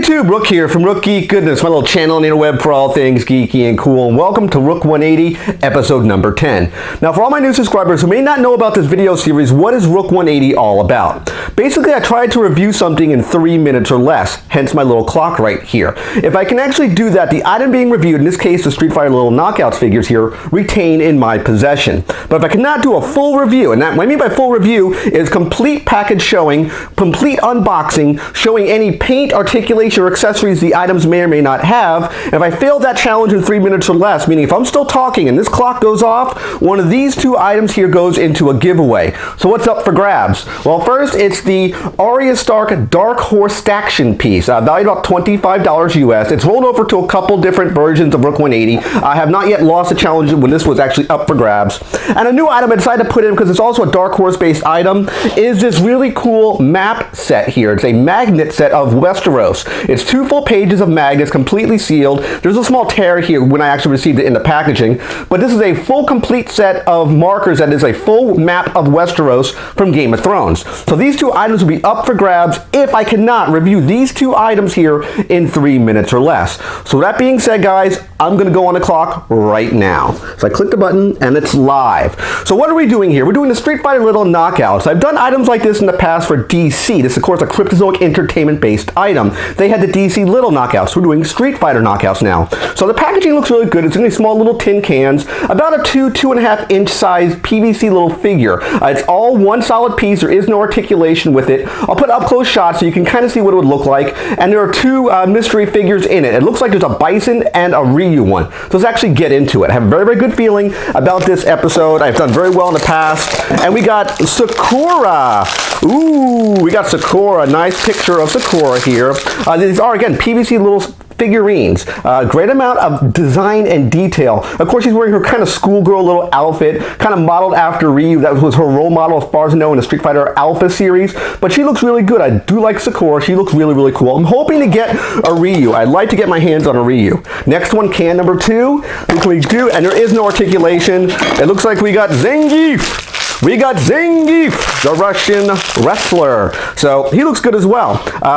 YouTube, Rook here from Rook Geek Goodness, my little channel on the interweb for all things geeky and cool, and welcome to Rook 180, episode number 10. Now, for all my new subscribers who may not know about this video series, what is Rook 180 all about? Basically, I tried to review something in 3 minutes or less, hence my little clock right here. If I can actually do that, the item being reviewed, in this case the Street Fighter little knockouts figures here, retain in my possession. But if I cannot do a full review, and that what I mean by full review is complete package showing, complete unboxing, showing any paint, articulation, or accessories the items may or may not have. And if I fail that challenge in 3 minutes or less, meaning if I'm still talking and this clock goes off, one of these two items here goes into a giveaway. So what's up for grabs? Well, first it's the Arya Stark Dark Horse Staction piece, valued about $25 US. It's rolled over to a couple different versions of Rook 180. I have not yet lost a challenge when this was actually up for grabs. And a new item I decided to put in because it's also a Dark Horse based item is this really cool map set here. It's a magnet set of Westro. It's 2 full pages of magnets, completely sealed. There's a small tear here when I actually received it in the packaging, but this is a full complete set of markers that is a full map of Westeros from Game of Thrones. So these two items will be up for grabs if I cannot review these two items here in 3 minutes or less. So that being said, guys, I'm going to go on the clock right now. So I click the button and it's live. So what are we doing here? We're doing the Street Fighter Little Knockouts. I've done items like this in the past for DC. This is, of course, a Cryptozoic entertainment-based item. They had the DC Little Knockouts. We're doing Street Fighter Knockouts now. So the packaging looks really good. It's in these small little tin cans, about a 2.5 inch size PVC little figure. It's all one solid piece. There is no articulation with it. I'll put up close shots so you can kind of see what it would look like. And there are 2 mystery figures in it. It looks like there's a Bison and a Ryu one. So let's actually get into it. I have a very, very good feeling about this episode. I've done very well in the past. And we got Sakura. Ooh, we got Sakura. Nice picture of Sakura here. These are, again, PVC little figurines. Great amount of design and detail. Of course, she's wearing her kind of schoolgirl little outfit, kind of modeled after Ryu. That was her role model as far as I know in the Street Fighter Alpha series. But she looks really good. I do like Sakura. She looks really, really cool. I'm hoping to get a Ryu. I'd like to get my hands on a Ryu. Next one, can number 2. What can we do? And there is no articulation. It looks like we got Zangief. We got Zangief, the Russian wrestler. So he looks good as well.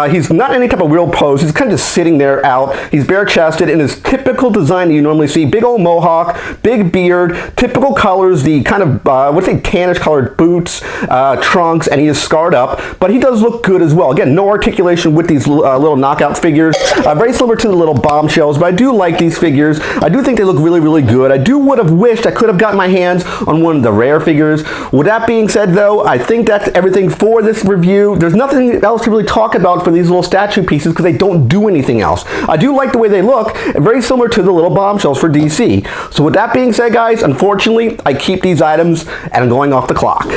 He's not in any type of real pose. He's kind of just sitting there out. He's bare-chested in his typical design that you normally see. Big old mohawk, big beard, typical colors, the kind of, what's a tannish colored boots, trunks, and he is scarred up. But he does look good as well. Again, no articulation with these little knockout figures. Very similar to the little bombshells, but I do like these figures. I do think they look really, really good. I would have wished I could have gotten my hands on one of the rare figures. With that being said, though, I think that's everything for this review. There's nothing else to really talk about for these little statue pieces because they don't do anything else. I do like the way they look, very similar to the little bombshells for DC. So with that being said, guys, unfortunately, I keep these items and I'm going off the clock.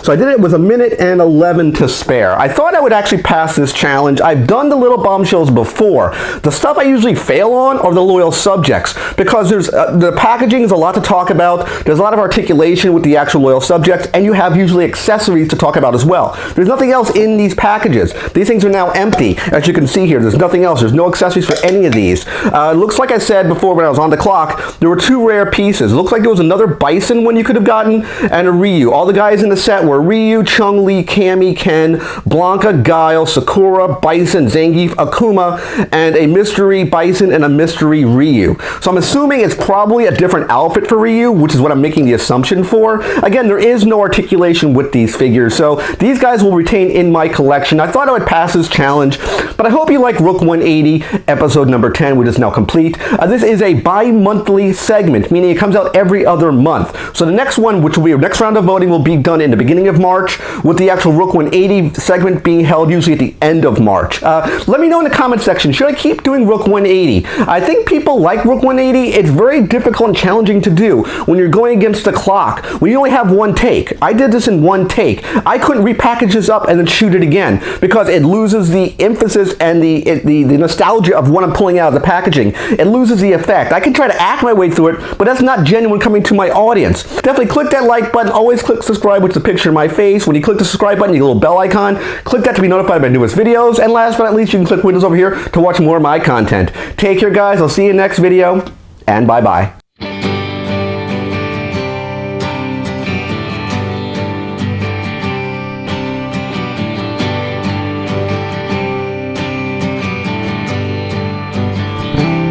So I did it with 1:11 to spare. I thought I would actually pass this challenge. I've done the little bombshells before. The stuff I usually fail on are the loyal subjects because there's the packaging is a lot to talk about. There's a lot of articulation with the actual loyal subjects, and you have usually accessories to talk about as well. There's nothing else in these packages. These things are now empty. As you can see here, there's nothing else. There's no accessories for any of these. It looks like I said before when I was on the clock, there were 2 rare pieces. It looks like there was another Bison one you could have gotten and a Ryu. All the guys in the set were Ryu, Chun-Li, Cammy, Ken, Blanca, Guile, Sakura, Bison, Zangief, Akuma, and a mystery Bison and a mystery Ryu. So I'm assuming it's probably a different outfit for Ryu, which is what I'm making the assumption for. Again, there is no articulation with these figures, so these guys will retain in my collection. I thought I would pass this challenge, but I hope you like Rook 180, episode number 10, which is now complete. This is a bi-monthly segment, meaning it comes out every other month. So the next one, which will be our next round of voting, will be done in the beginning of March, with the actual Rook 180 segment being held usually at the end of March. Let me know in the comment section, should I keep doing Rook 180? I think people like Rook 180. It's very difficult and challenging to do when you're going against the clock, when you only have one take. I did this in one take. I couldn't repackage this up and then shoot it again because it loses the emphasis and the nostalgia of what I'm pulling out of the packaging. It loses the effect. I can try to act my way through it, but that's not genuine coming to my audience. Definitely click that like button. Always click subscribe, which is a picture of my face. When you click the subscribe button, you get a little bell icon. Click that to be notified of my newest videos. And last but not least, you can click windows over here to watch more of my content. Take care, guys. I'll see you in the next video, and bye-bye.